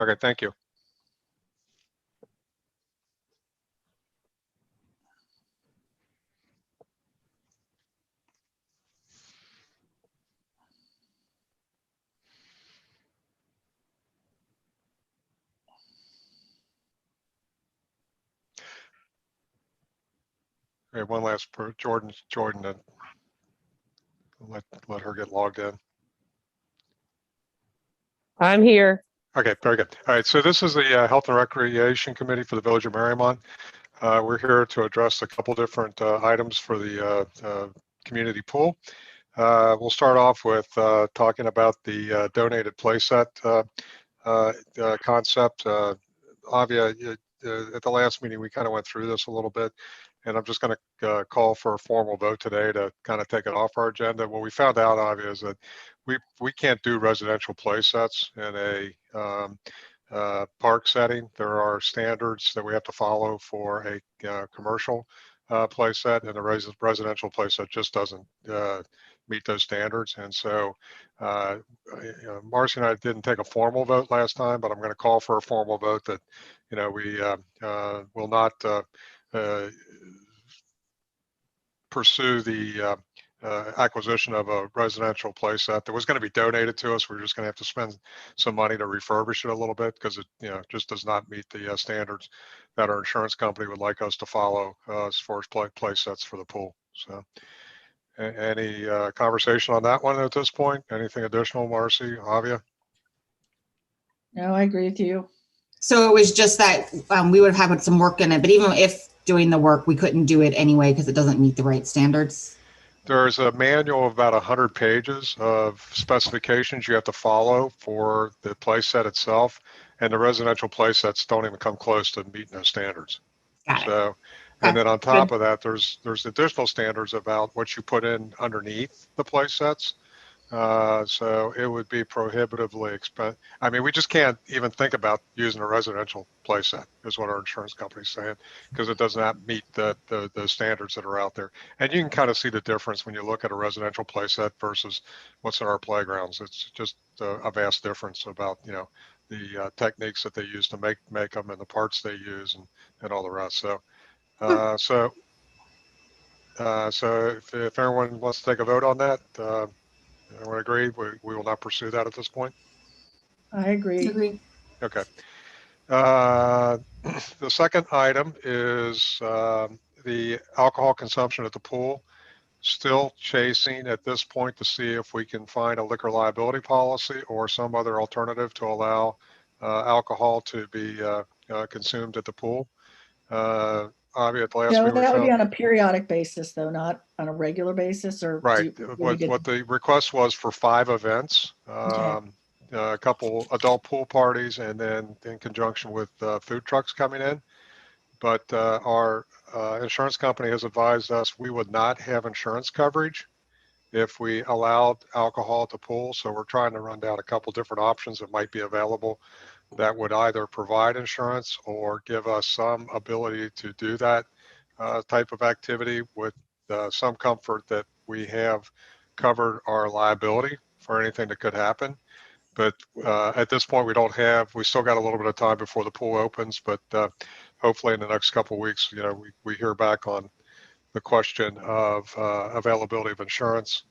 Okay, thank you. Okay, one last per Jordan, let her get logged in. I'm here. Okay, very good. All right, so this is the Health and Recreation Committee for the Village of Mariemont. We're here to address a couple different items for the community pool. We'll start off with talking about the donated playset concept. Avia, at the last meeting, we kind of went through this a little bit, and I'm just going to call for a formal vote today to kind of take it off our agenda. What we found out, Avia, is that we can't do residential playsets in a park setting. There are standards that we have to follow for a commercial playset, and the residential playset just doesn't meet those standards. And so Marcy and I didn't take a formal vote last time, but I'm going to call for a formal vote that, we will not pursue the acquisition of a residential playset that was going to be donated to us. We're just going to have to spend some money to refurbish it a little bit because it just does not meet the standards that our insurance company would like us to follow as far as playsets for the pool. So any conversation on that one at this point? Anything additional, Marcy, Avia? No, I agree with you. So it was just that we would have had some work in it, but even if doing the work, we couldn't do it anyway because it doesn't meet the right standards. There's a manual of about 100 pages of specifications you have to follow for the playset itself, and the residential playsets don't even come close to meeting those standards. Got it. So, and then on top of that, there's additional standards about what you put in underneath the playsets. So it would be prohibitively expensive. I mean, we just can't even think about using a residential playset, is what our insurance company's saying, because it does not meet the standards that are out there. And you can kind of see the difference when you look at a residential playset versus what's in our playgrounds. It's just a vast difference about, the techniques that they use to make them and the parts they use and all the rest. So, so if everyone wants to take a vote on that, everyone agree? We will not pursue that at this point. I agree. Agreed. Okay. The second item is the alcohol consumption at the pool. Still chasing at this point to see if we can find a liquor liability policy or some other alternative to allow alcohol to be consumed at the pool. Avi, at the last meeting, that would be on a periodic basis, though, not on a regular basis, or right. What the request was for 5 events, Okay. a couple adult pool parties, and then in conjunction with food trucks coming in. But our insurance company has advised us we would not have insurance coverage if we allowed alcohol at the pool. So we're trying to run down a couple different options that might be available that would either provide insurance or give us some ability to do that type of activity with some comfort that we have covered our liability for anything that could happen. But at this point, we still got a little bit of time before the pool opens, but hopefully in the next couple of weeks, we hear back on the question of availability of insurance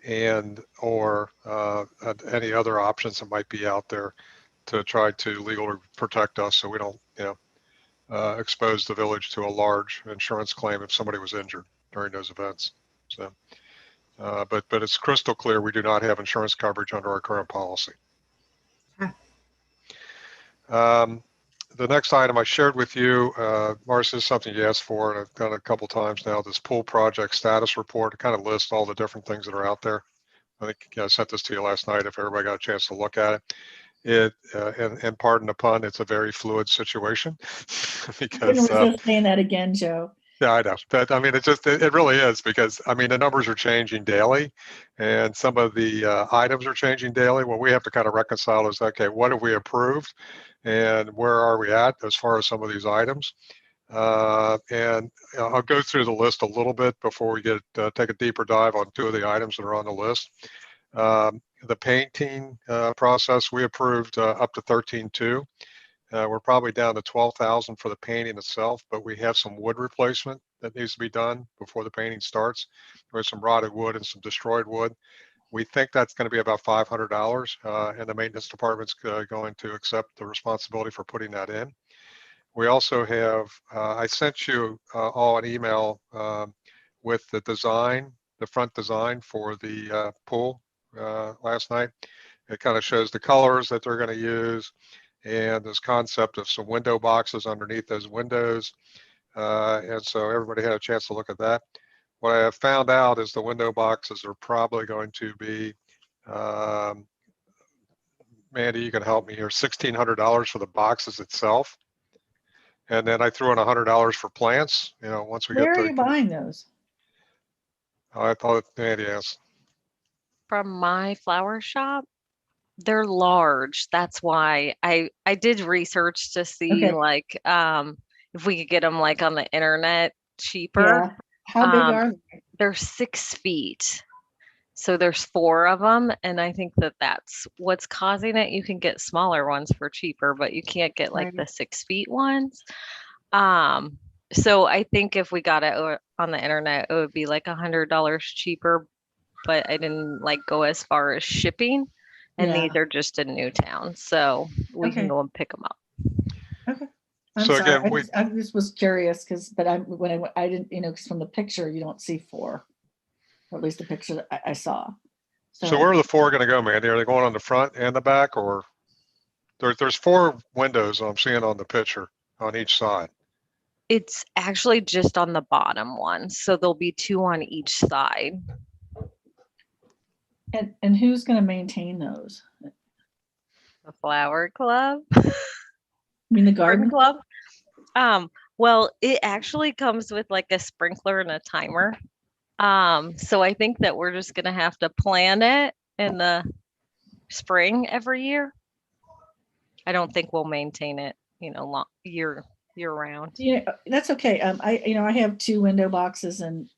and or any other options that might be out there to try to legally protect us so we don't, expose the village to a large insurance claim if somebody was injured during those events. So, but it's crystal clear we do not have insurance coverage under our current policy. The next item I shared with you, Marcia, is something you asked for, and I've done it a couple times now, this pool project status report. It kind of lists all the different things that are out there. I think I sent this to you last night if everybody got a chance to look at it. And pardon the pun, it's a very fluid situation because saying that again, Joe. Yeah, I know. But I mean, it really is, because I mean, the numbers are changing daily and some of the items are changing daily. What we have to kind of reconcile is, okay, what have we approved and where are we at as far as some of these items? And I'll go through the list a little bit before we take a deeper dive on 2 of the items that are on the list. the painting process, we approved up to 13.2. We're probably down to 12,000 for the painting itself, but we have some wood replacement that needs to be done before the painting starts. There's some rotted wood and some destroyed wood. We think that's going to be about $500, and the maintenance department's going to accept the responsibility for putting that in. We also have, I sent you all an email with the design, the front design for the pool last night. It kind of shows the colors that they're going to use and this concept of some window boxes underneath those windows. And so everybody had a chance to look at that. What I have found out is the window boxes are probably going to be, Mandy, you can help me here, $1,600 for the boxes itself. And then I threw in $100 for plants, you know, once we Where get are the. you buying those? I thought Mandy asked. From my flower shop. They're large. That's why I did research to see Okay. like if we could get them like on the internet cheaper. Yeah. How big are they? They're 6 feet. So there's 4 of them, and I think that that's what's causing it. You can get smaller ones for cheaper, but you can't get like the 6 feet ones. So I think if we got it on the internet, it would be like $100 cheaper, but I didn't like go as far as shipping. And Yeah. these are just in Newtown, so we Okay. can go and pick them up. Okay. I'm So sorry. again, I just was curious because, but I didn't, you know, because from the picture you don't see 4, or at least the picture that I saw. So where are the 4 going to go, Mandy? Are they going on the front and the back, or there's 4 windows I'm seeing on the picture on each side? It's actually just on the bottom one, so there'll be 2 on each side. And who's going to maintain those? The flower club. I mean, the garden club. Well, it actually comes with like a sprinkler and a timer. So I think that we're just gonna have to plan it in the spring every year. I don't think we'll maintain it, you know, year round. Yeah, that's okay. I have 2 window boxes, and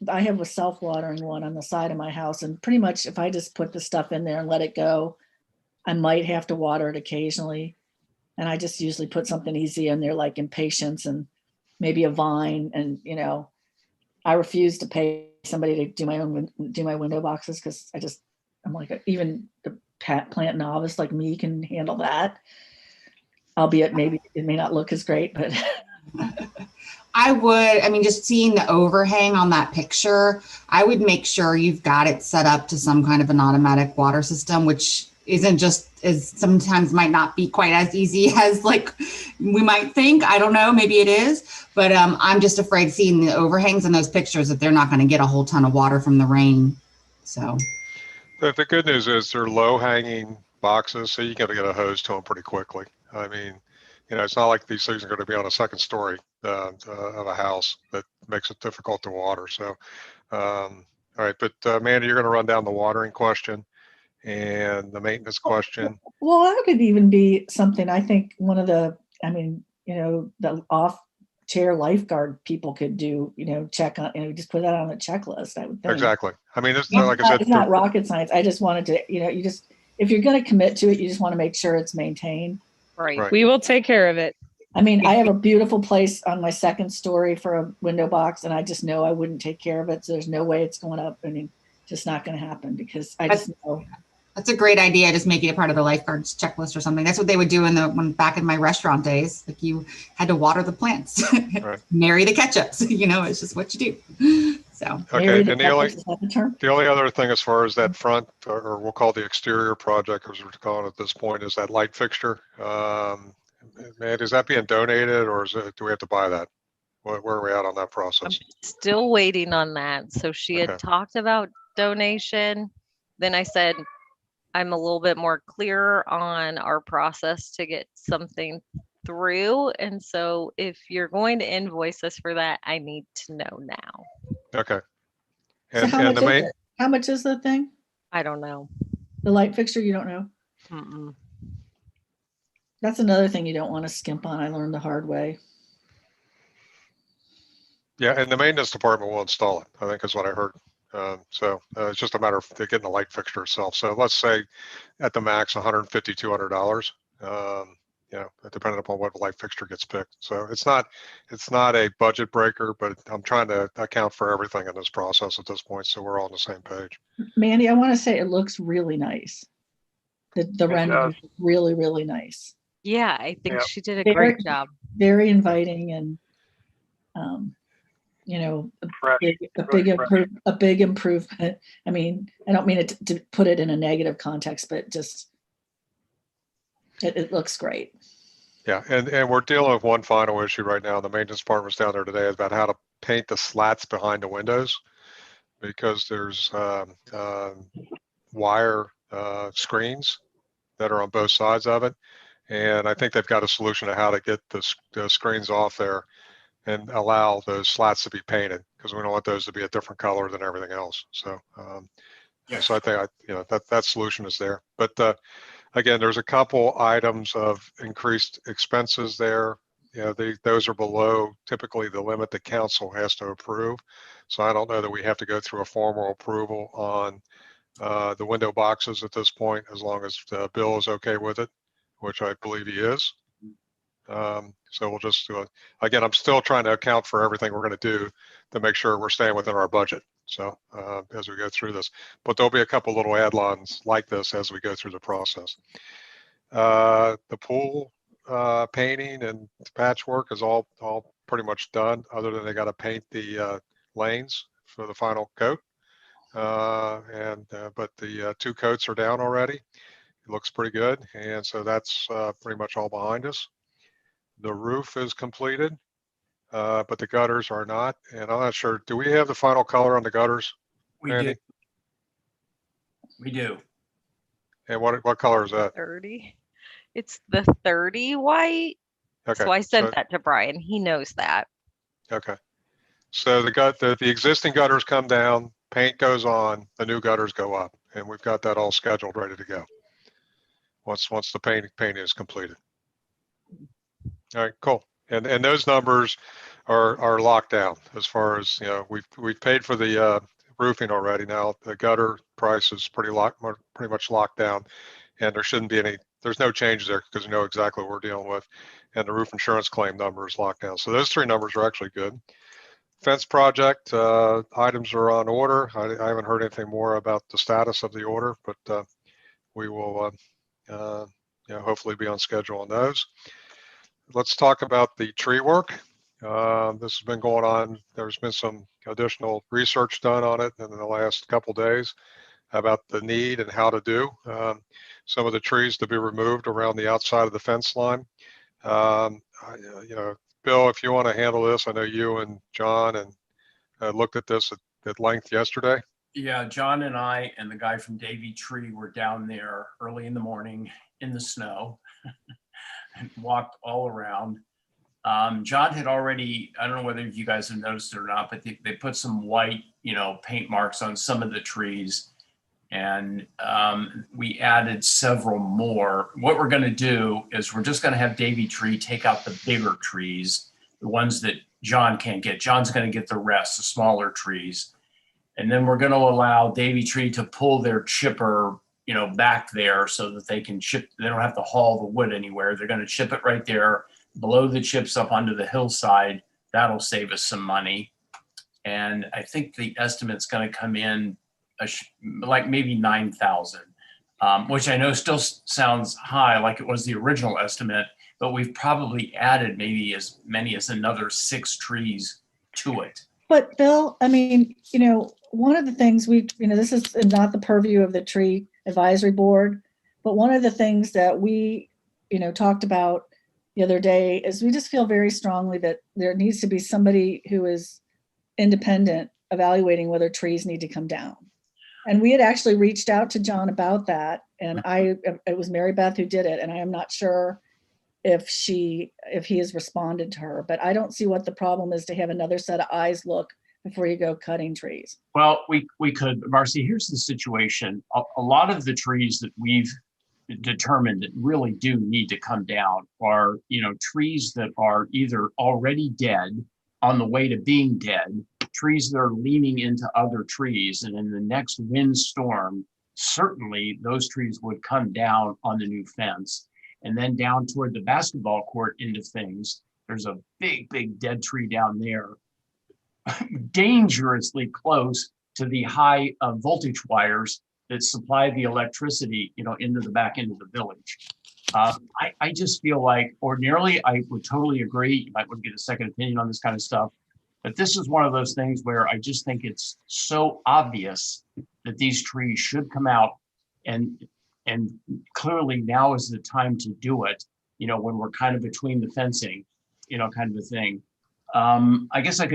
I have a self-watering one on the side of my house, and pretty much if I just put the stuff in there and let it go, I might have to water it occasionally. And I just usually put something easy in there, like impatience and maybe a vine. And, you know, I refuse to pay somebody to do my window boxes, because I'm like, even the plant novice like me can handle that. Albeit maybe it may not look as great, but I mean, just seeing the overhang on that picture, I would make sure you've got it set up to some kind of an automatic water system, which isn't just as sometimes might not be quite as easy as like we might think. I don't know, maybe it is, but I'm just afraid seeing the overhangs in those pictures that they're not going to get a whole ton of water from the rain. So The good news is they're low hanging boxes, so you got to get a hose to them pretty quickly. I mean, you know, it's not like these things are going to be on a second story of a house that makes it difficult to water. So, all right, but Mandy, you're going to run down the watering question and the maintenance question. well, that could even be something. I think one of the, the off-chair lifeguard people could do, check on, just put that on a checklist, I would think. Exactly. I mean, like I said, it's not rocket science. I just wanted to, if you're going to commit to it, you just want to make sure it's maintained. Right. We will take care of it. I mean, I have a beautiful place on my second story for a window box, and I just know I wouldn't take care of it. So there's no way it's going up. I mean, just not going to happen, because I just know. That's a great idea. Just making it part of the lifeguards checklist or something. That's what they would do back in my restaurant days. Like, you had to water the plants, right. Marry the ketchups. It's just what you do. So okay. And the only other thing as far as that front, or we'll call the exterior project, as we're calling it at this point, is that light fixture. Man, is that being donated, or do we have to buy that? Where are we at on that process? I'm still waiting on that. So she had talked about donation. Then I said, I'm a little bit more clear on our process to get something through. And so if you're going to invoice us for that, I need to know now. Okay. And, so how much is the thing? I don't know. The light fixture, you don't know? Mm-mm. That's another thing you don't want to skimp on. I learned the hard way. Yeah, and the maintenance department will install it, I think is what I heard So it's just a matter of getting the light fixture itself. So let's say at the max, $150, $200. Depending upon what light fixture gets picked. So it's not a budget breaker, but I'm trying to account for everything in this process at this point, so we're all on the same page. Mandy, I want to say it looks really nice. The rendering is really, really nice. Yeah, I think Yep. she did a Very- great job. Very inviting and, a big improvement. I mean, I don't mean it to put it in a negative context, but just it looks great. Yeah, and we're dealing with one final issue right now. The maintenance department's down there today about how to paint the slats behind the windows, because there's wire screens that are on both sides of it. And I think they've got a solution to how to get the screens off there and allow those slats to be painted, because we don't want those to be a different color than everything else. So, so I think that solution is there. But again, there's a couple items of increased expenses there. Those are below typically the limit that council has to approve. So I don't know that we have to go through a formal approval on the window boxes at this point, as long as Bill is okay with it, which I believe he is. So we'll just do it. Again, I'm still trying to account for everything we're going to do to make sure we're staying within our budget. So as we go through this, but there'll be a couple little add-ons like this as we go through the process. The pool painting and patchwork is all pretty much done, other than they got to paint the lanes for the final coat. But the 2 coats are down already. It looks pretty good, and so that's pretty much all behind us. The roof is completed, but the gutters are not, and I'm not sure. Do we have the final color on the gutters? We Randy? do. We do. And what color is that? 30. It's the 30 white. Okay. So I sent that to Brian. He knows that. Okay. So the existing gutters come down, paint goes on, the new gutters go up, and we've got that all scheduled, ready to go. Once the painting is completed. All right, cool. And those numbers are locked down as far as, we've paid for the roofing already. Now the gutter price is pretty much locked down, and there's no changes there because we know exactly what we're dealing with, and the roof insurance claim number is locked down. So those 3 numbers are actually good. Fence project items are on order. I haven't heard anything more about the status of the order, but we will hopefully be on schedule on those. Let's talk about the tree work. This has been going on. There's been some additional research done on it in the last couple days about the need and how to do some of the trees to be removed around the outside of the fence line. Bill, if you want to handle this, I know you and John looked at this at length yesterday. Yeah, John and I and the guy from Davy Tree were down there early in the morning in the snow and walked all around. John had already, I don't know whether you guys have noticed it or not, but they put some white, paint marks on some of the trees. And we added several more. What we're going to do is we're just going to have Davy Tree take out the bigger trees, the ones that John can't get. John's going to get the rest, the smaller trees. And then we're going to allow Davy Tree to pull their chipper, back there so that they can chip. They don't have to haul the wood anywhere. They're going to chip it right there, blow the chips up onto the hillside. That'll save us some money. And I think the estimate's going to come in like maybe 9,000, which I know still sounds high, like it was the original estimate, but we've probably added maybe as many as another 6 trees to it. But Bill, I mean, one of the things this is not the purview of the tree advisory board, but one of the things that we, talked about the other day is we just feel very strongly that there needs to be somebody who is independent evaluating whether trees need to come down. And we had actually reached out to John about that. And it was Mary Beth who did it. And I am not sure if he has responded to her, but I don't see what the problem is to have another set of eyes look before you go cutting trees. Well, we could, Marcy, here's the situation. A lot of the trees that we've determined that really do need to come down are, trees that are either already dead, on the way to being dead, trees that are leaning into other trees. And in the next windstorm, certainly those trees would come down on the new fence. And then down toward the basketball court into things, there's a big, big dead tree down there, dangerously close to the high voltage wires that supply the electricity, into the back end of the village. I just feel like ordinarily I would totally agree. You might want to get a second opinion on this kind of stuff. But this is one of those things where I just think it's so obvious that these trees should come out, and clearly now is the time to do it, when we're kind of between the fencing, kind of a thing. I guess if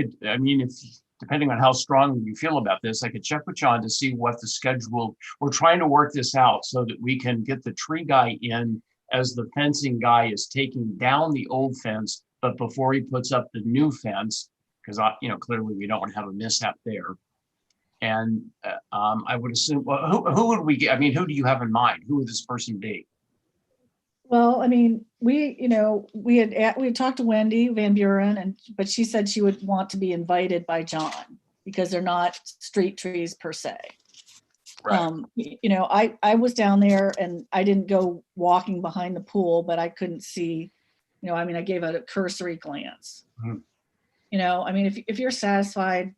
depending on how strongly you feel about this, I could check with John to see what the schedule, we're trying to work this out so that we can get the tree guy in as the fencing guy is taking down the old fence, but before he puts up the new fence, because clearly we don't want to have a mishap there. And I would assume, well, who would we get? I mean, who do you have in mind? Who would this person be? Well, I mean, we had talked to Wendy Van Buren, but she said she would want to be invited by John because they're not street trees per se. Right. I was down there and I didn't go walking behind the pool, but I couldn't see, I gave it a cursory glance. Mhm. If you're satisfied,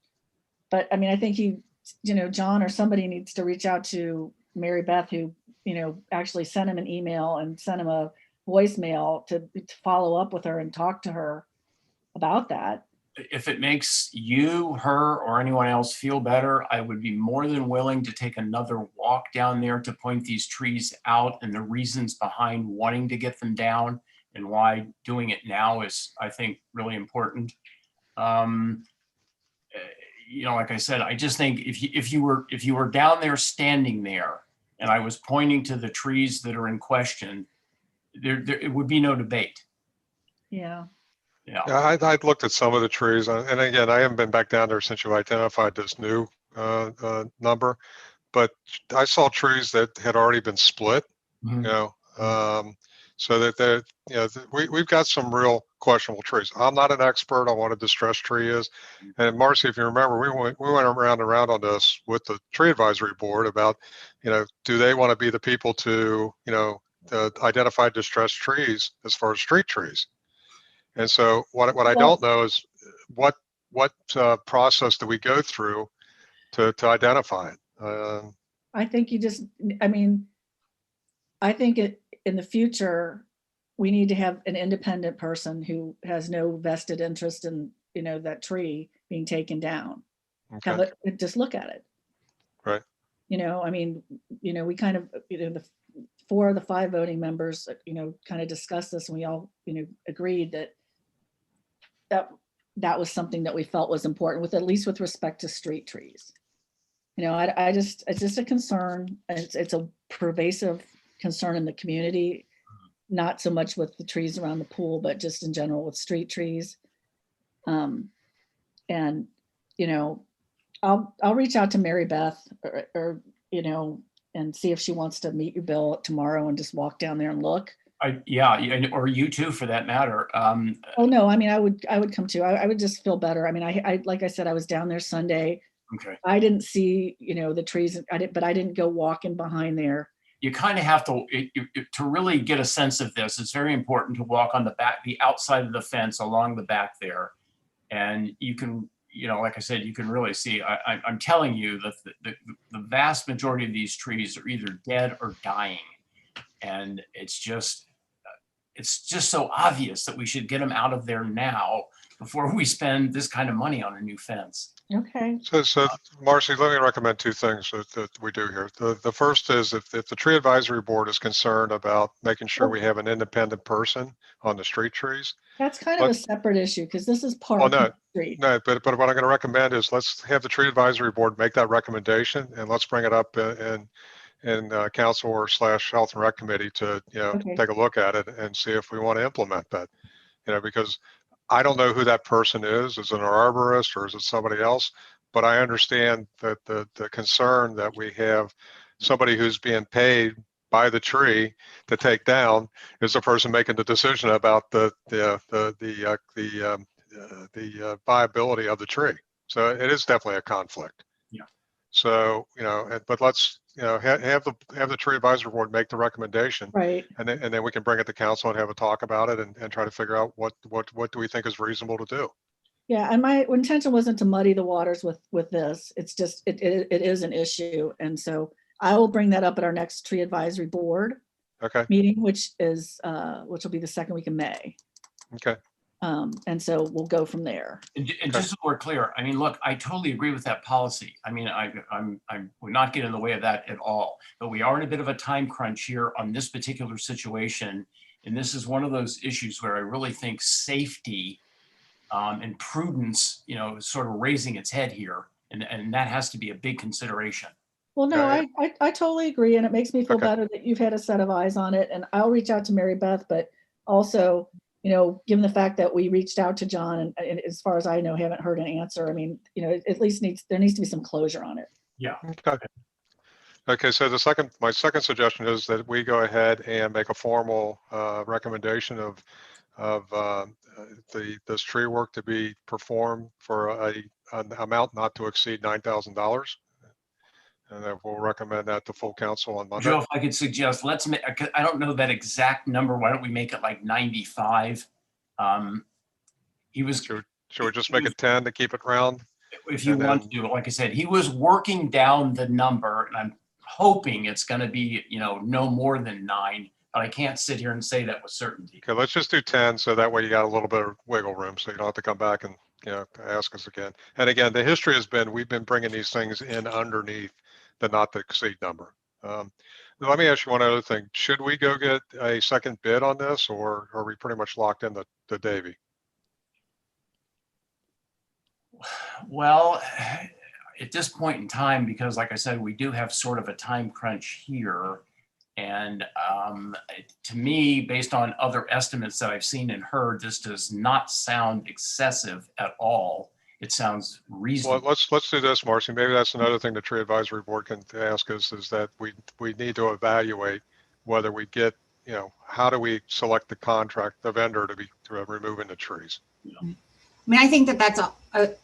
but I think John or somebody needs to reach out to Mary Beth, who, actually sent him an email and sent him a voicemail to follow up with her and talk to her about that. If it makes you, her, or anyone else feel better, I would be more than willing to take another walk down there to point these trees out and the reasons behind wanting to get them down and why doing it now is, I think, really important. Like I said, I just think if you were down there standing there and I was pointing to the trees that are in question, there it would be no debate. Yeah. Yeah. Yeah, I'd looked at some of the trees, and again, I haven't been back down there since you identified this new number, but I saw trees that had already been split, Mhm. so that we've got some real questionable trees. I'm not an expert on what a distressed tree is, and Marcy, if you remember, we went around and around on this with the tree advisory board about, do they want to be the people to identify distressed trees as far as street trees? And so what I don't know is what process do we go through to identify it? I think I think in the future, we need to have an independent person who has no vested interest in, that tree being taken down. Okay. Just look at it. Right. We kind of, the 4 of the 5 voting members, kind of discussed this, and we all, agreed that was something that we felt was important, with at least with respect to street trees. It's just a concern. It's a pervasive concern in the community, not so much with the trees around the pool, but just in general with street trees. And I'll reach out to Mary Beth or and see if she wants to meet you, Bill, tomorrow and just walk down there and look. Or you too, for that matter. Oh no, I would come too. I would just feel better. I like I said, I was down there Sunday. Okay. I didn't see, the trees. But I didn't go walking behind there. You kind of have to really get a sense of this. It's very important to walk on the outside of the fence along the back there, and you can, like I said, you can really see. I'm telling you that the vast majority of these trees are either dead or dying, and it's just so obvious that we should get them out of there now before we spend this kind of money on a new fence. Okay. So Marcy, let me recommend 2 things that we do here. The first is if the tree advisory board is concerned about making sure we have an independent person on the street trees. That's kind of a separate issue because this is part Well, of the street. No, but what I'm going to recommend is let's have the tree advisory board make that recommendation, and let's bring it up in council or / health and rec committee to Okay. take a look at it and see if we want to implement that. Because I don't know who that person is. Is it an arborist or is it somebody else? But I understand that the concern that we have somebody who's being paid by the tree to take down is the person making the decision about the viability of the tree. So it is definitely a conflict. Yeah. So, but let's, have the tree advisory board make the recommendation, Right. and then we can bring it to council and have a talk about it and try to figure out what do we think is reasonable to do. Yeah, and my intention wasn't to muddy the waters with this. It's just, it is an issue. And so I will bring that up at our next tree advisory board Okay. meeting, which will be the second week of May. Okay. And so we'll go from there. And just so we're clear, I mean, look, I totally agree with that policy. I mean, we're not getting in the way of that at all, but we are in a bit of a time crunch here on this particular situation. And this is one of those issues where I really think safety and prudence, is sort of raising its head here. And that has to be a big consideration. Well, no, Okay. I totally agree. And it makes me feel Okay. better that you've had a set of eyes on it. And I'll reach out to Mary Beth, but also, given the fact that we reached out to John and as far as I know, haven't heard an answer. I mean, at least there needs to be some closure on it. Yeah. Okay. Okay. So my second suggestion is that we go ahead and make a formal recommendation of this tree work to be performed for an amount not to exceed $9,000. And then we'll recommend that to full council on Monday. Joe, if I could suggest, let's make, I don't know that exact number. Why don't we make it like 95? He was, Should we just make it 10 to keep it round? if you want to do it, like I said, he was working down the number, and I'm hoping it's going to be, no more than 9, but I can't sit here and say that with certainty. Okay, let's just do 10. So that way you got a little bit of wiggle room. So you don't have to come back and, ask us again. And again, the history has been, we've been bringing these things in underneath the not to exceed number. Let me ask you one other thing. Should we go get a second bid on this, or are we pretty much locked in the Davy? Well, at this point in time, because like I said, we do have sort of a time crunch here. And to me, based on other estimates that I've seen and heard, this does not sound excessive at all. It sounds reasonable. Well, let's do this, Marcy. Maybe that's another thing the tree advisory board can ask us, is that we need to evaluate whether we get, how do we select the vendor to removing the trees? I mean, I think that that's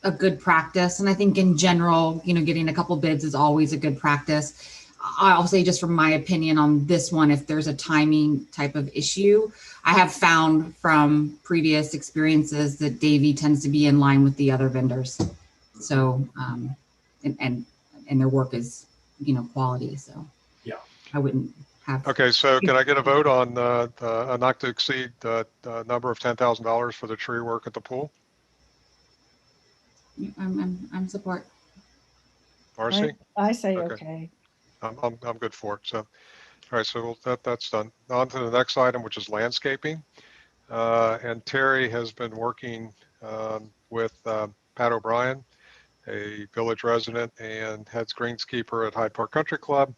a good practice. And I think in general, getting a couple bids is always a good practice. I'll say, just from my opinion on this one, if there's a timing type of issue, I have found from previous experiences that Davy tends to be in line with the other vendors. So, and their work is, quality. So yeah, I wouldn't have. Okay, so can I get a vote on not to exceed the number of $10,000 for the tree work at the pool? I'm support. Marcy? I say Okay. okay. I'm good for it. So, all right, so that's done. On to the next item, which is landscaping. And Terry has been working with Pat O'Brien, a village resident and head greenskeeper at Hyde Park Country Club.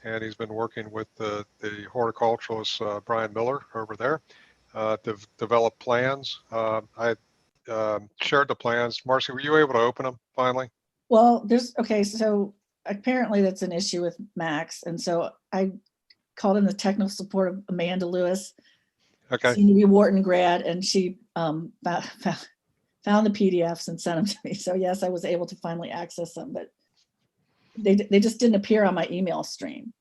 And he's been working with the horticulturalist, Brian Miller, over there to develop plans. I shared the plans. Marcy, were you able to open them finally? Well, so apparently that's an issue with Max. And so I called in the technical support of Amanda Lewis, Okay. seemed to be Wharton grad, and she found the PDFs and sent them to me. So yes, I was able to finally access them, but they just didn't appear on my email stream.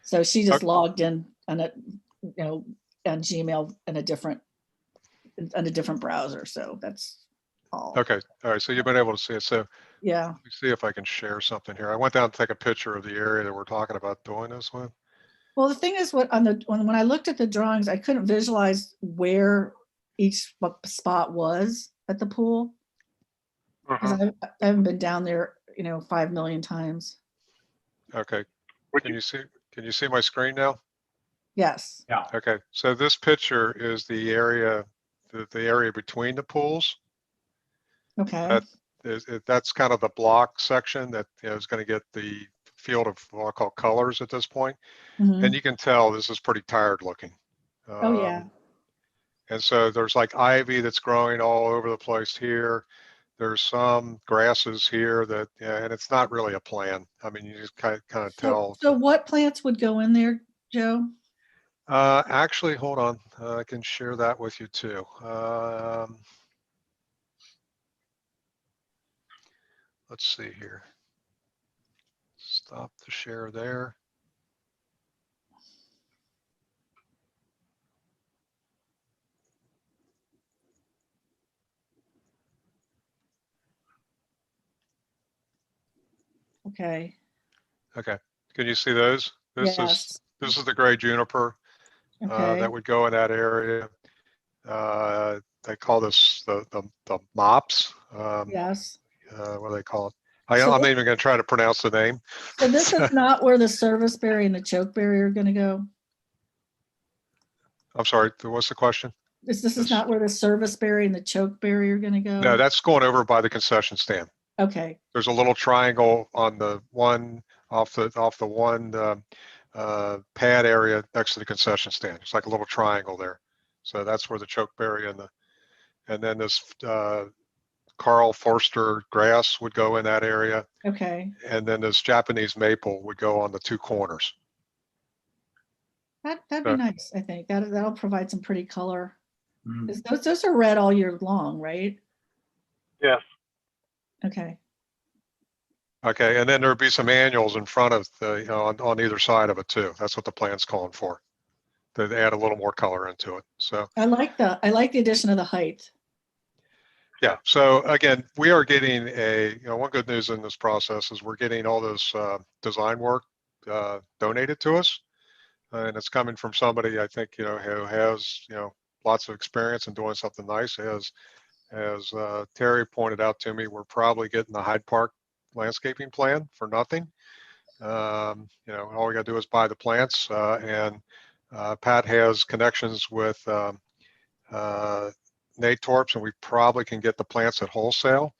So she just logged in on on Gmail in a different browser. So that's all. Okay. All right. So you've been able to see it. So Yeah. let me see if I can share something here. I went down to take a picture of the area that we're talking about doing this with. Well, the thing is, when I looked at the drawings, I couldn't visualize where each spot was at the pool. Because I haven't been down there, 5 million times. Okay. Can you see my screen now? Yes. yeah. Okay. So this picture is the area between the pools. Okay. That's kind of the block section that is going to get the field of what I call colors at this point. Mhm. And you can tell this is pretty tired looking. Oh, yeah. And so there's like ivy that's growing all over the place here. There's some grasses here that, and it's not really a plan. I mean, you just kind of tell. So what plants would go in there, Joe? Actually, hold on. I can share that with you too. let's see here. Stop the share there. Okay. Okay, can you see those? Yes. This is the gray juniper Okay. that would go in that area. They call this the mops. Yes. What do they call it? So I'm not this- even going to try to pronounce the name. So this is not where the service berry and the chokeberry are going to go? I'm sorry, what's the question? This is Yes. not where the service berry and the chokeberry are going to go? No, that's going over by the concession stand. Okay. There's a little triangle on the one off the one pad area next to the concession stand. It's like a little triangle there. So that's where the chokeberry and then this Carl Forster grass would go in that area. Okay. And then this Japanese maple would go on the two corners. That'd be nice, I think. That'll provide some pretty color. Mm. Those are red all year long, right? Yes. Okay. Okay, and then there'd be some annuals in front of the, on either side of it too. That's what the plan's calling for. To add a little more color into it. So I like the addition of the height. yeah, so again, we are getting one good news in this process is we're getting all this design work donated to us. And it's coming from somebody I think, who has, lots of experience in doing something nice. As Terry pointed out to me, we're probably getting the Hyde Park landscaping plan for nothing. All we got to do is buy the plants, and Pat has connections with Nate Torps, and we probably can get the plants at wholesale.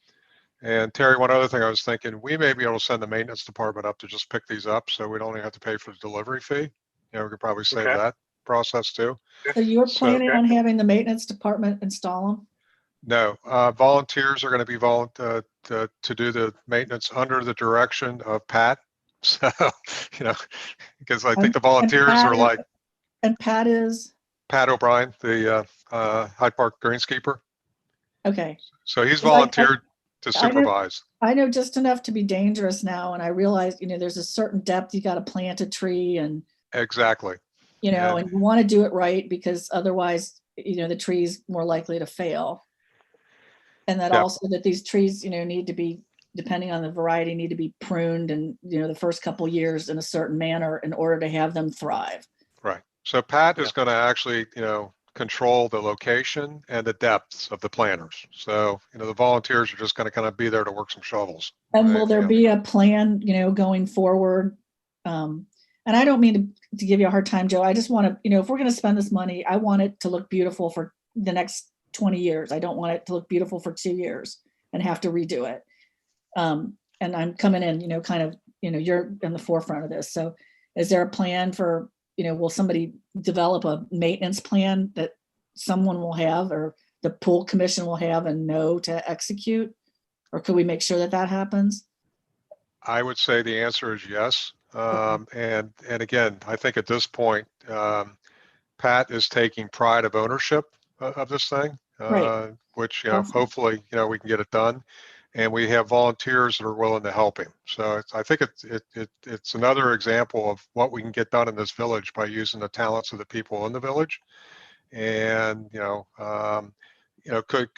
And Terry, one other thing I was thinking, we may be able to send the maintenance department up to just pick these up, so we don't even have to pay for the delivery fee. We could probably save Okay. that process too. So you're So- planning on having the maintenance department install them? No, volunteers are going to be to do the maintenance under the direction of Pat. So, because I think the volunteers are like And Pat is? Pat O'Brien, the Hyde Park greenskeeper. Okay. So he's 'Cause volunteered to I know- supervise. I know just enough to be dangerous now, and I realize, there's a certain depth you got to plant a tree and, Exactly. Yeah. and you want to do it right because otherwise, the tree's more likely to fail. And that Yeah. also that these trees, need to be, depending on the variety, need to be pruned and, the first couple years in a certain manner in order to have them thrive. Right. So Pat is going to actually, control the location and the depths of the planters. So, the volunteers are just going to kind of be there to work some shovels. And will there Yeah. be a plan, going forward? And I don't mean to give you a hard time, Joe. I just want to, if we're going to spend this money, I want it to look beautiful for the next 20 years. I don't want it to look beautiful for 2 years and have to redo it. And I'm coming in, kind of, you're in the forefront of this. So is there a plan for, will somebody develop a maintenance plan that someone will have or the pool commission will have and know to execute? Or could we make sure that that happens? I would say the answer is yes. And again, I think at this point, Pat is taking pride of ownership of this thing, Right. which, Awesome. hopefully, we can get it done. And we have volunteers that are willing to help him. So I think it's another example of what we can get done in this village by using the talents of the people in the village. And, could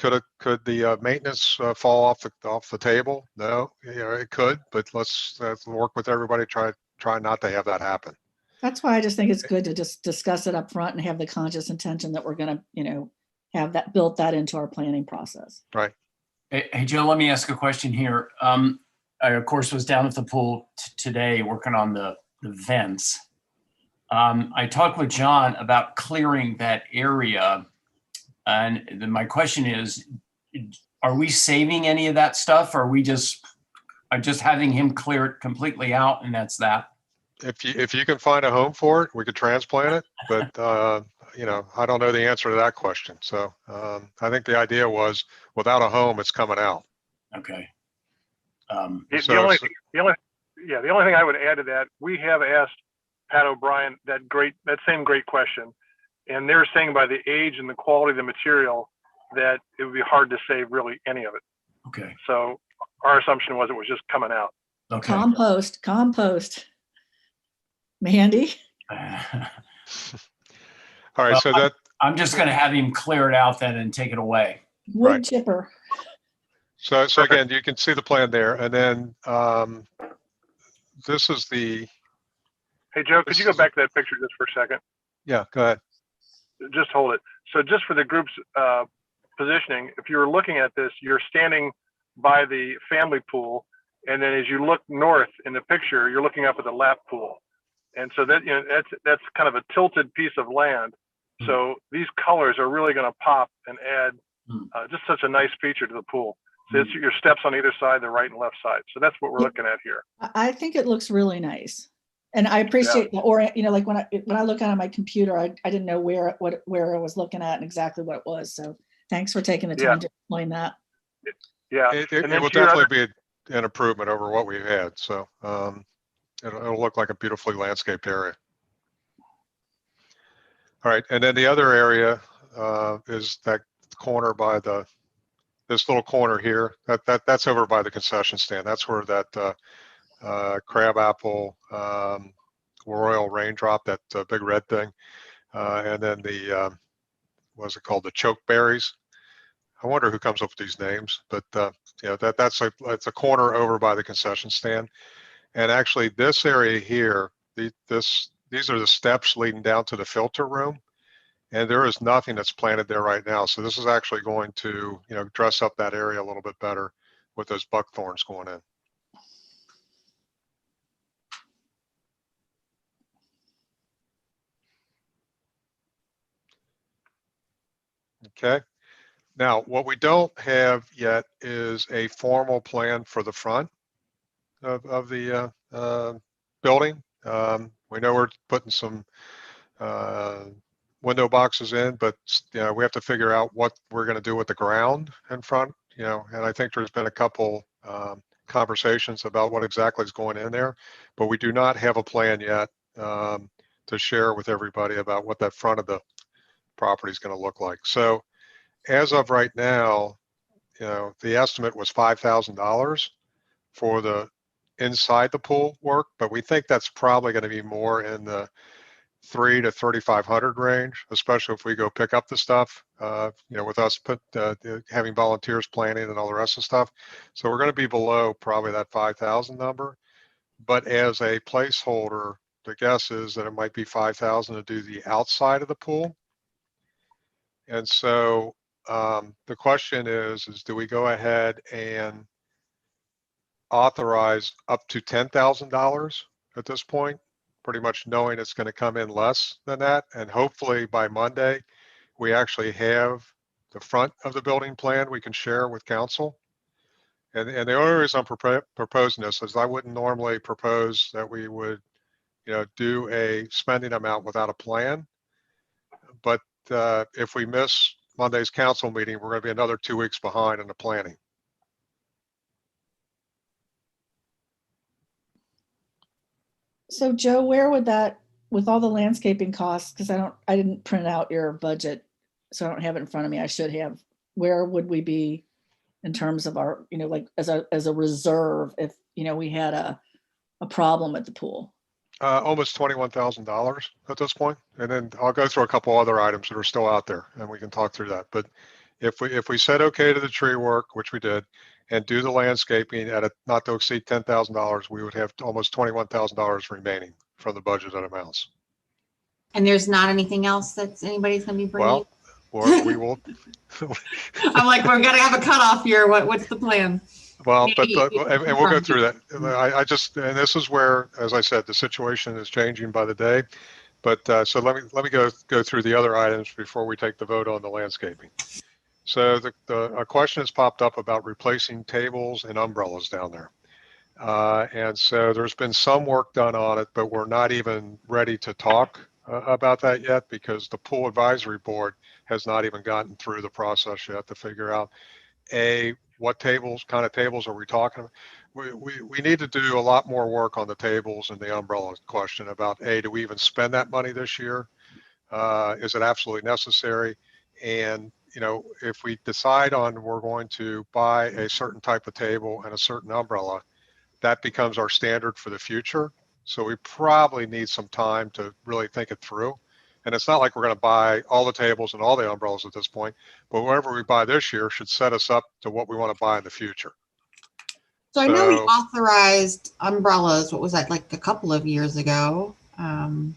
the maintenance fall off the table? No, it could, but let's work with everybody, try not to have that happen. That's why I just think it's good to just discuss it up front and have the conscious intention that we're going to, have that built that into our planning process. Right. Hey, Joe, let me ask a question here. I, of course, was down at the pool today working on the vents. I talked with John about clearing that area. And then my question is, are we saving any of that stuff? Or are we just having him clear it completely out and that's that? If you can find a home for it, we could transplant it, but I don't know the answer to that question. So I think the idea was without a home, it's coming out. Okay. The only thing I would add to that, we have asked Pat O'Brien that same great question, and they're saying by the age and the quality of the material that it would be hard to save really any of it. Okay. So our assumption was it was just coming out. Okay. Compost. Mandy? All right, Well, so that, I'm just going to have him clear it out then and take it away. Wood Right. chipper. so again, you can see the plan there, and then this is the, Hey, Joe, could you go back to that picture just for a second? yeah, go ahead. Just hold it. So just for the group's positioning, if you were looking at this, you're standing by the family pool, and then as you look north in the picture, you're looking up at the lap pool. And so that, that's kind of a tilted piece of land. So these colors are really going to pop and add just such a nice feature to the pool. So it's your steps on either side, the right and left side. So that's what we're looking at here. I think it looks really nice. And I appreciate the orient, like when I look at it on my computer, I didn't know where I was looking at and exactly what it was. So thanks for taking the time to explain that. Yeah. It will definitely be an improvement over what we've had. So it'll look like a beautifully landscaped area. All right, and then the other area is that corner by this little corner here. That's over by the concession stand. That's where that crabapple, royal raindrop, that big red thing, and then the what's it called, the choke berries. I wonder who comes up with these names, but that's a corner over by the concession stand. And actually, this area here, these are the steps leading down to the filter room, and there is nothing that's planted there right now. So this is actually going to dress up that area a little bit better with those buckthorns going in. Okay. Now, what we don't have yet is a formal plan for the front of the building. We know we're putting some window boxes in, but we have to figure out what we're going to do with the ground in front. And I think there's been a couple conversations about what exactly is going in there, but we do not have a plan yet to share with everybody about what that front of the property is going to look like. So as of right now, the estimate was $5,000 for the inside the pool work, but we think that's probably going to be more in the $3,000 to $3,500 range, especially if we go pick up the stuff, with us having volunteers planning and all the rest of the stuff. So we're going to be below probably that 5,000 number, but as a placeholder, the guess is that it might be 5,000 to do the outside of the pool. And so the question is do we go ahead and authorize up to $10,000 at this point, pretty much knowing it's going to come in less than that? And hopefully by Monday, we actually have the front of the building plan we can share with council. And the only reason I'm proposing this is I wouldn't normally propose that we would, do a spending amount without a plan. But if we miss Monday's council meeting, we're going to be another 2 weeks behind in the planning. So Joe, where would that, with all the landscaping costs, because I didn't print out your budget, so I don't have it in front of me. I should have. Where would we be in terms of our, like as a reserve if we had a problem at the pool? Almost $21,000 at this point. And then I'll go through a couple other items that are still out there and we can talk through that. But if we said okay to the tree work, which we did, and do the landscaping at a not to exceed $10,000, we would have almost $21,000 remaining from the budgeted amounts. And there's not anything else that's anybody's going to be bringing? Well, we will. I'm like, we're going to have a cutoff here. What's the plan? Well, and we'll go through that. And this is where, as I said, the situation is changing by the day. But so let me go through the other items before we take the vote on the landscaping. So a question has popped up about replacing tables and umbrellas down there. And so there's been some work done on it, but we're not even ready to talk about that yet because the pool advisory board has not even gotten through the process yet to figure out what kind of tables are we talking about? We need to do a lot more work on the tables and the umbrella question about do we even spend that money this year? Is it absolutely necessary? And you know, if we decide on we're going to buy a certain type of table and a certain umbrella, that becomes our standard for the future. So we probably need some time to really think it through. And it's not like we're going to buy all the tables and all the umbrellas at this point, but whatever we buy this year should set us up to what we want to buy in the future. So I know we authorized umbrellas, what was that, like a couple of years ago? Down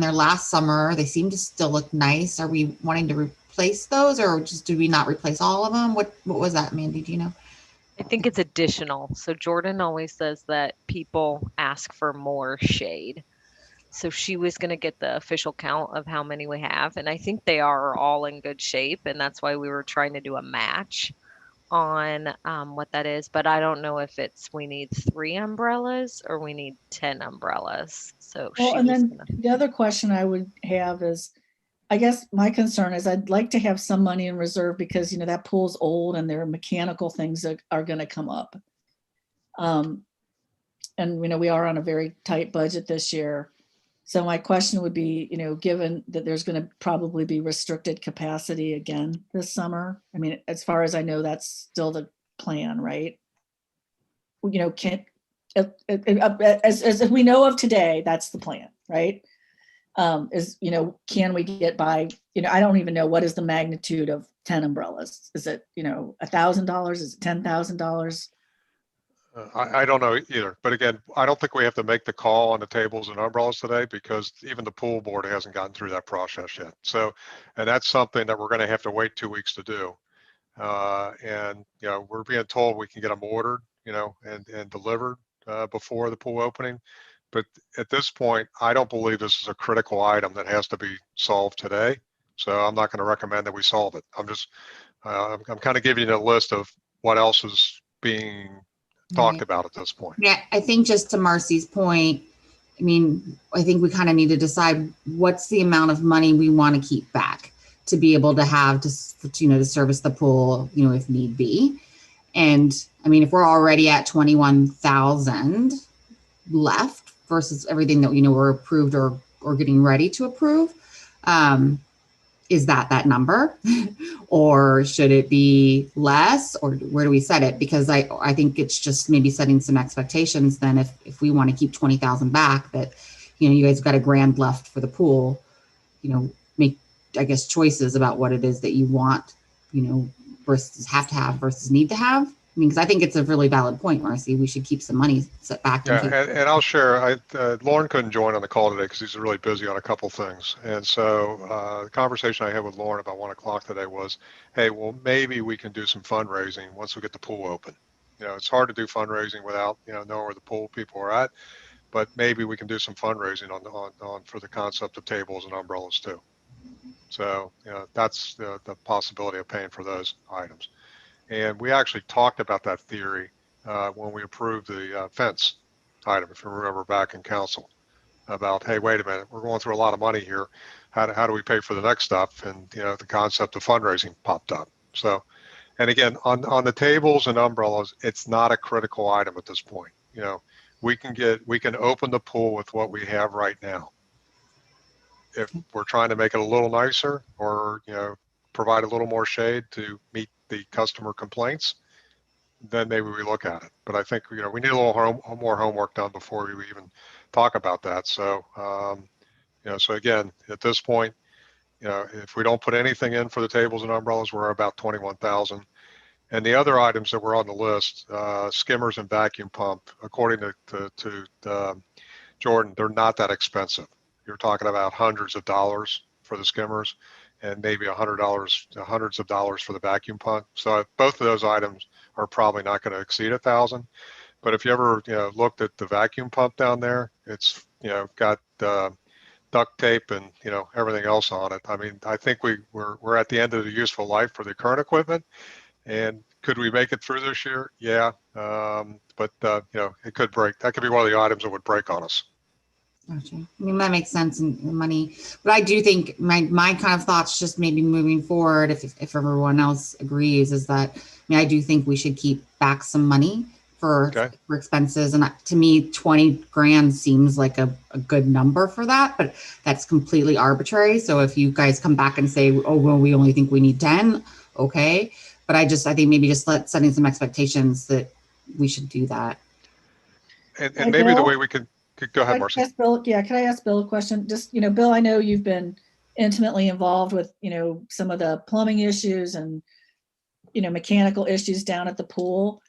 there last summer, they seem to still look nice. Are we wanting to replace those, or just do we not replace all of them? What was that, Mandy? Do you know? I think it's additional. So Jordan always says that people ask for more shade. So she was going to get the official count of how many we have. And I think they are all in good shape. And that's why we were trying to do a match on what that is. But I don't know if it's we need 3 umbrellas or we need 10 umbrellas. So Well, she and was then gonna... the other question I would have is, I guess my concern is I'd like to have some money in reserve because, you know, that pool's old and there are mechanical things that are going to come up. And, you know, we are on a very tight budget this year. So my question would be, you know, given that there's going to probably be restricted capacity again this summer. I mean, as far as I know, that's still the plan, right? You know, as we know of today, that's the plan, right? Is, you know, can we get by, you know, I don't even know what is the magnitude of 10 umbrellas. Is it, you know, $1,000? Is it $10,000? I don't know either, but again, I don't think we have to make the call on the tables and umbrellas today because even the pool board hasn't gotten through that process yet. So, and that's something that we're going to have to wait 2 weeks to do. And, you know, we're being told we can get them ordered, you know, and delivered before the pool opening. But at this point, I don't believe this is a critical item that has to be solved today. So I'm not going to recommend that we solve it. I'm just, I'm kind of giving you a list of what else is being talked about at this point. Yeah, I think just to Marcy's point, I mean, I think we kind of need to decide what's the amount of money we want to keep back to be able to have to, you know, to service the pool, you know, if need be. And I mean, if we're already at 21,000 left versus everything that, you know, we're approved or getting ready to approve, is that number or should it be less, or where do we set it? Because I think it's just maybe setting some expectations then if we want to keep 20,000 back, that, you know, you guys got a grand left for the pool, you know, make, I guess, choices about what it is that you want, you know, versus have to have versus need to have. I mean, because I think it's a really valid point, Marcy. We should keep some money set back. Yeah, and I'll share. Lauren couldn't join on the call today because he's really busy on a couple things. And so the conversation I had with Lauren about 1 o'clock today was, hey, well, maybe we can do some fundraising once we get the pool open. You know, it's hard to do fundraising without, you know, knowing where the pool people are at, but maybe we can do some fundraising on for the concept of tables and umbrellas too. So, you know, that's the possibility of paying for those items. And we actually talked about that theory when we approved the fence item, if you remember back in council, about, hey, wait a minute, we're going through a lot of money here. How do we pay for the next stuff? And, you know, the concept of fundraising popped up. So, and again, on the tables and umbrellas, it's not a critical item at this point. You know, we can open the pool with what we have right now. If we're trying to make it a little nicer or, you know, provide a little more shade to meet the customer complaints, then maybe we look at it. But I think, you know, we need a little more homework done before we even talk about that. So, you know, so again, at this point, you know, if we don't put anything in for the tables and umbrellas, we're about 21,000. And the other items that were on the list, skimmers and vacuum pump, according to Jordan, they're not that expensive. You're talking about hundreds of dollars for the skimmers and maybe $100, hundreds of dollars for the vacuum pump. So both of those items are probably not going to exceed 1,000. But if you ever, you know, looked at the vacuum pump down there, it's, you know, got duct tape and, you know, everything else on it. I mean, I think we're at the end of the useful life for the current equipment. And could we make it through this year? Yeah. But you know, it could break. That could be one of the items that would break on us. Gotcha. I mean, that makes sense in money, but I do think my kind of thoughts, just maybe moving forward, if everyone else agrees, is that, I mean, I do think we should keep back some money for, Okay. for expenses. And to me, 20 grand seems like a good number for that, but that's completely arbitrary. So if you guys come back and say, oh, well, we only think we need 10, okay. But I think maybe just setting some expectations that we should do that. And Hey, maybe the Bill? way we could go ahead, Can I Marcy. ask Bill, can I ask Bill a question? Just, Bill, I know you've been intimately involved with, some of the plumbing issues and, mechanical issues down at the pool.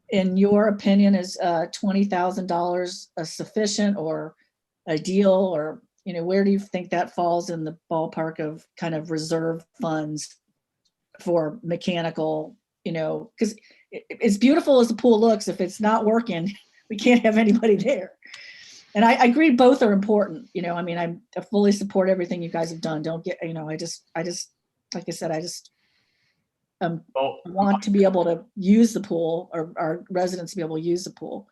In your opinion, is $20,000 sufficient or ideal, or, where do you think that falls in the ballpark of kind of reserve funds for mechanical, because as beautiful as the pool looks, if it's not working, we can't have anybody there. And I agree, both are important. I fully support everything you guys have done. Don't get, I just, like I said, I just want to be able to use the pool, or our residents to be able to use the pool.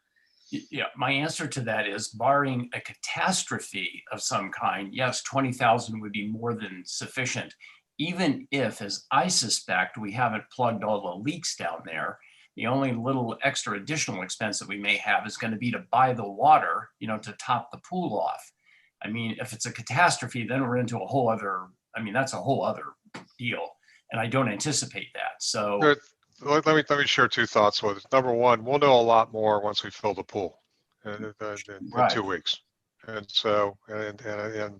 Yeah, my answer to that is, barring a catastrophe of some kind, yes, 20,000 would be more than sufficient. Even if, as I suspect, we haven't plugged all the leaks down there, the only little extra additional expense that we may have is going to be to buy the water, to top the pool off. I mean, if it's a catastrophe, then we're into a whole other, that's a whole other deal. And I don't anticipate that. So Let me share two thoughts with it. Number one, we'll know a lot more once we fill the pool in Right. 2 weeks. And so, and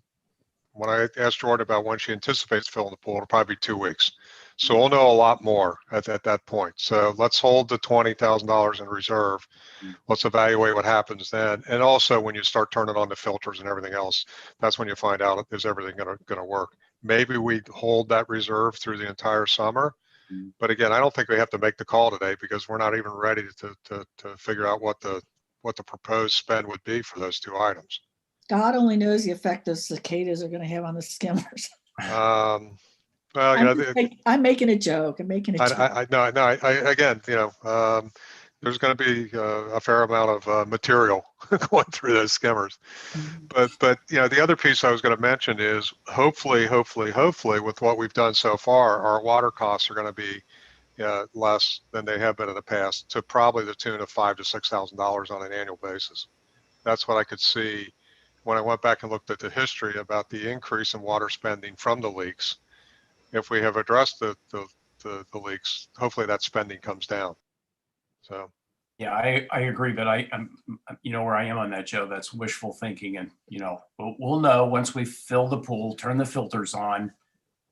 when I asked Jordan about when she anticipates filling the pool, it'll probably be 2 weeks. So we'll know a lot more at that point. So let's hold the $20,000 in reserve. Let's evaluate what happens then. And also, when you start turning on the filters and everything else, that's when you find out, is everything going to work? Maybe we hold that reserve through the entire summer. But again, I don't think we have to make the call today, because we're not even ready to figure out what the proposed spend would be for those two items. God only knows the effect those cicadas are going to have on the skimmers. Well, I'm making a joke. I'm making a joke. again, there's going to be a fair amount of material going through those skimmers. But the other piece I was going to mention is, hopefully, with what we've done so far, our water costs are going to be less than they have been in the past, to probably the tune of $5,000 to $6,000 on an annual basis. That's what I could see when I went back and looked at the history about the increase in water spending from the leaks. If we have addressed the leaks, hopefully that spending comes down. So. Yeah, I agree, but I'm where I am on that, Joe. That's wishful thinking, and we'll know once we fill the pool, turn the filters on,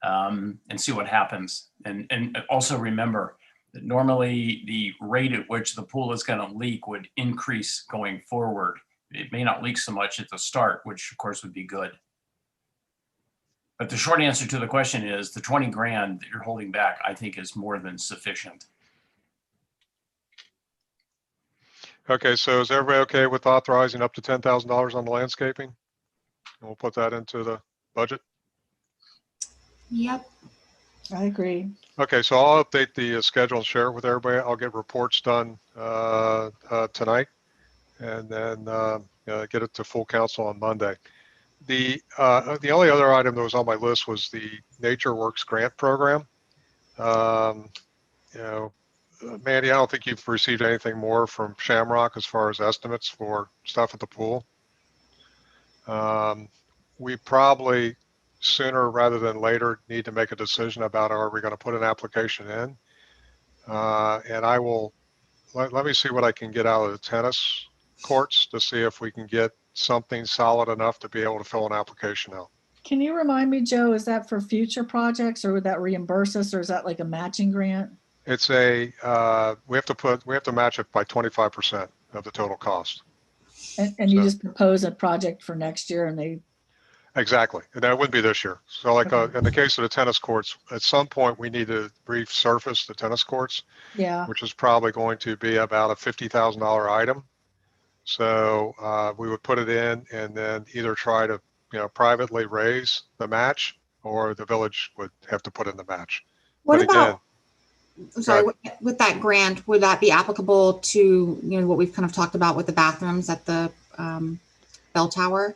and see what happens. And also remember that normally the rate at which the pool is going to leak would increase going forward. It may not leak so much at the start, which of course would be good. But the short answer to the question is, the 20 grand that you're holding back, I think, is more than sufficient. Okay, so is everybody okay with authorizing up to $10,000 on the landscaping? And we'll put that into the budget. Yep. I agree. Okay, so I'll update the schedule and share it with everybody. I'll get reports done tonight, and then get it to full council on Monday. The only other item that was on my list was the Nature Works grant program. Mandy, I don't think you've received anything more from Shamrock as far as estimates for stuff at the pool. We probably, sooner rather than later, need to make a decision about, are we going to put an application in? And I will, let me see what I can get out of the tennis courts to see if we can get something solid enough to be able to fill an application out. Can you remind me, Joe, is that for future projects, or would that reimburse us, or is that like a matching grant? It's we have to match it by 25% of the total cost. And you just propose a project for next year, and they. Exactly, and that wouldn't be this year. So like in the case of the tennis courts, at some point we need to resurface the tennis courts, which is probably going to be about a $50,000 item. So we would put it in, and then either try to privately raise the match, or the village would have to put in the match. What but about? Again, sorry, with that grant, would that be applicable to what we've kind of talked about with the bathrooms at the bell tower?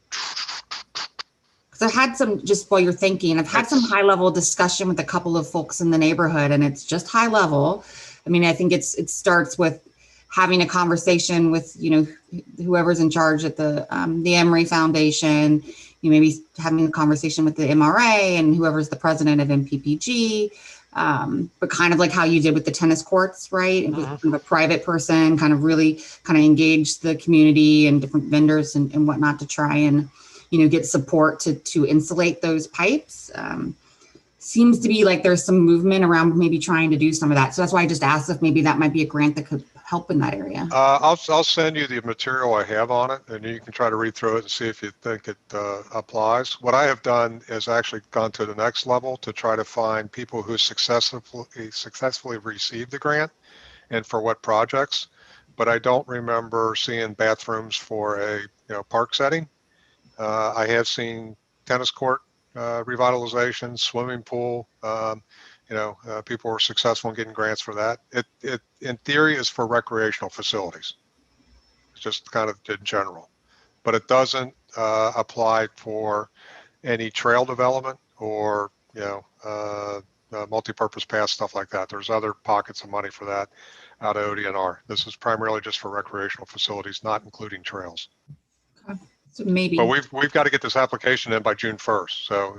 Because I've had some, just while you're thinking, I've had some high level discussion with a couple of folks in the neighborhood, and it's just high level I mean, I think it starts with having a conversation with, whoever's in charge at the Emory Foundation, maybe having a conversation with the MRA and whoever's the president of MPPG, but kind of like how you did with the tennis courts, right? It was kind of a private person, kind of really kind of engage the community and different vendors and whatnot to try and, get support to insulate those pipes. Seems to be like there's some movement around maybe trying to do some of that. So that's why I just asked if maybe that might be a grant that could help in that area. I'll send you the material I have on it, and you can try to read through it and see if you think it applies. What I have done is actually gone to the next level to try to find people who successfully received the grant and for what projects. But I don't remember seeing bathrooms for a park setting. I have seen tennis court revitalization, swimming pool. People were successful in getting grants for that. It in theory is for recreational facilities. It's just kind of in general, but it doesn't apply for any trail development or multi-purpose path stuff like that. There's other pockets of money for that out of ODNR. This is primarily just for recreational facilities, not including trails. Okay. So maybe. But we've got to get this application in by June 1st. So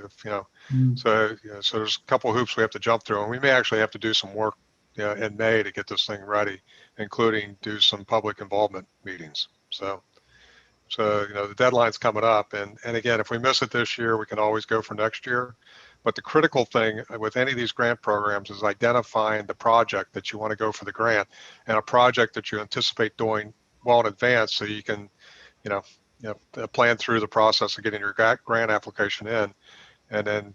so there's a couple of hoops we have to jump through, and we may actually have to do some work in May to get this thing ready, including do some public involvement meetings. So the deadline's coming up, and again, if we miss it this year, we can always go for next year. But the critical thing with any of these grant programs is identifying the project that you want to go for the grant and a project that you anticipate doing well in advance, so you can plan through the process of getting your grant application in, and then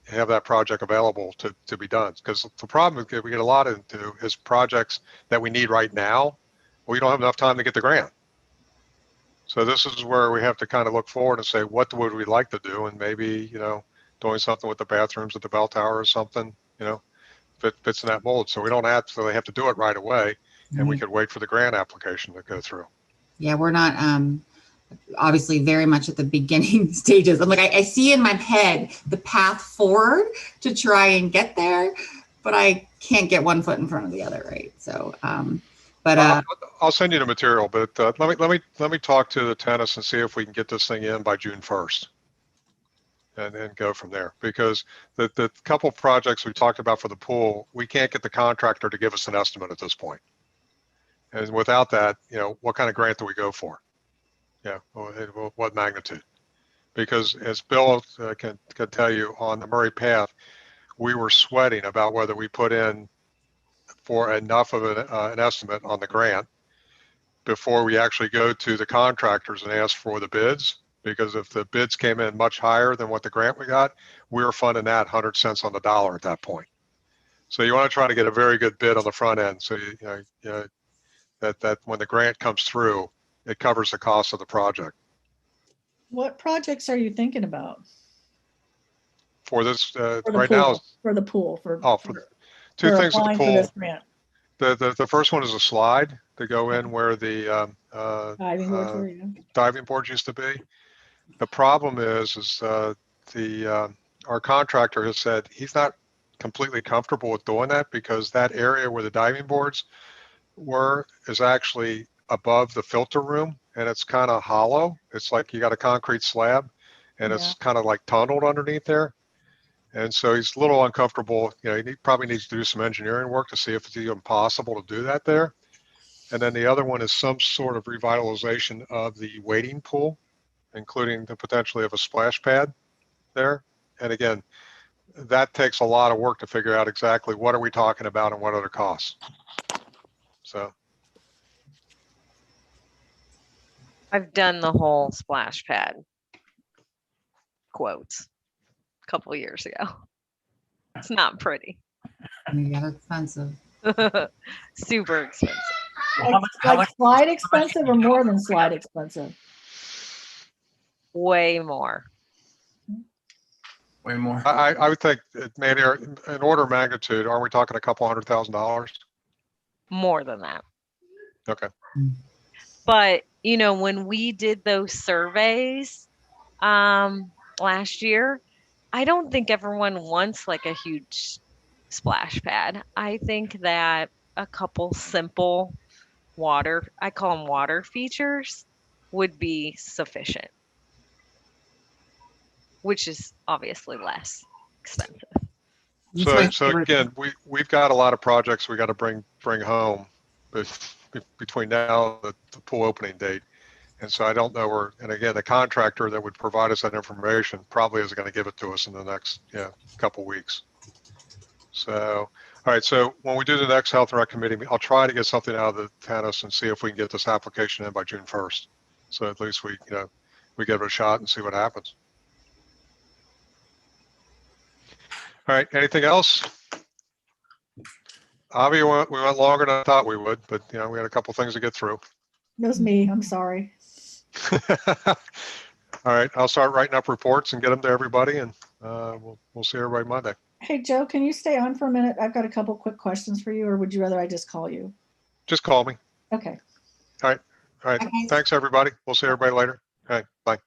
have that project available to be done. Because the problem we get a lot into is projects that we need right now. We don't have enough time to get the grant. So this is where we have to kind of look forward and say, what would we like to do? And maybe doing something with the bathrooms at the bell tower or something, fits in that mold. So we don't have to do it right away, and we could wait for the grant application to go through. Yeah, we're not obviously very much at the beginning stages. I'm like, I see in my head the path forward to try and get there, but I can't get one foot in front of the other, right? So, I'll send you the material, but let me talk to the tennis and see if we can get this thing in by June 1st, and then go from there. Because the couple projects we talked about for the pool, we can't get the contractor to give us an estimate at this point. And without that, what kind of grant do we go for? What magnitude? Because as Bill can tell you, on the Murray Path, we were sweating about whether we put in for enough of an estimate on the grant before we actually go to the contractors and ask for the bids. Because if the bids came in much higher than what the grant we got, we were funding that 100 cents on the dollar at that point. So you want to try to get a very good bid on the front end, so that when the grant comes through, it covers the cost of the project. What projects are you thinking about? For this, For the right pool, now, for the pool, for two things with the applying for this pool. grant. The first one is a slide to go in where the Diving boards were, yeah. diving boards used to be. The problem is our contractor has said he's not completely comfortable with doing that, because that area where the diving boards were is actually above the filter room, and it's kind of hollow. It's like you got a concrete slab, and it's kind of like tunneled underneath there. And so he's a little uncomfortable. He probably needs to do some engineering work to see if it's even possible to do that there. And then the other one is some sort of revitalization of the wading pool, including the potentially of a splash pad there. And again, that takes a lot of work to figure out exactly what are we talking about and what are the costs. So I've done the whole splash pad quotes a couple years ago. It's not pretty. yeah, they're expensive. Super expensive. Like slide expensive or more than slide expensive? Way more. Way more. I would think maybe in order of magnitude, aren't we talking a couple $100,000? More than that. Okay. But when we did those surveys last year, I don't think everyone wants like a huge splash pad. I think that a couple simple water, I call them water features, would be sufficient, which is obviously less expensive. So again, we've got a lot of projects we got to bring home between now and the pool opening date. And so I don't know where, and again, the contractor that would provide us that information probably isn't going to give it to us in the next couple weeks. So, all right. So when we do the next Health and Rec Committee, I'll try to get something out of the tennis and see if we can get this application in by June 1st. So at least we give it a shot and see what happens. All right. Anything else? Avi, we went longer than I thought we would, but we had a couple things to get through. That was me. I'm sorry. All right, I'll start writing up reports and get them to everybody, and we'll see everybody Monday. Hey, Joe, can you stay on for a minute? I've got a couple quick questions for you, or would you rather I just call you? Just call me. Okay. All right. Okay. Thanks, everybody. We'll see everybody later. All right, bye.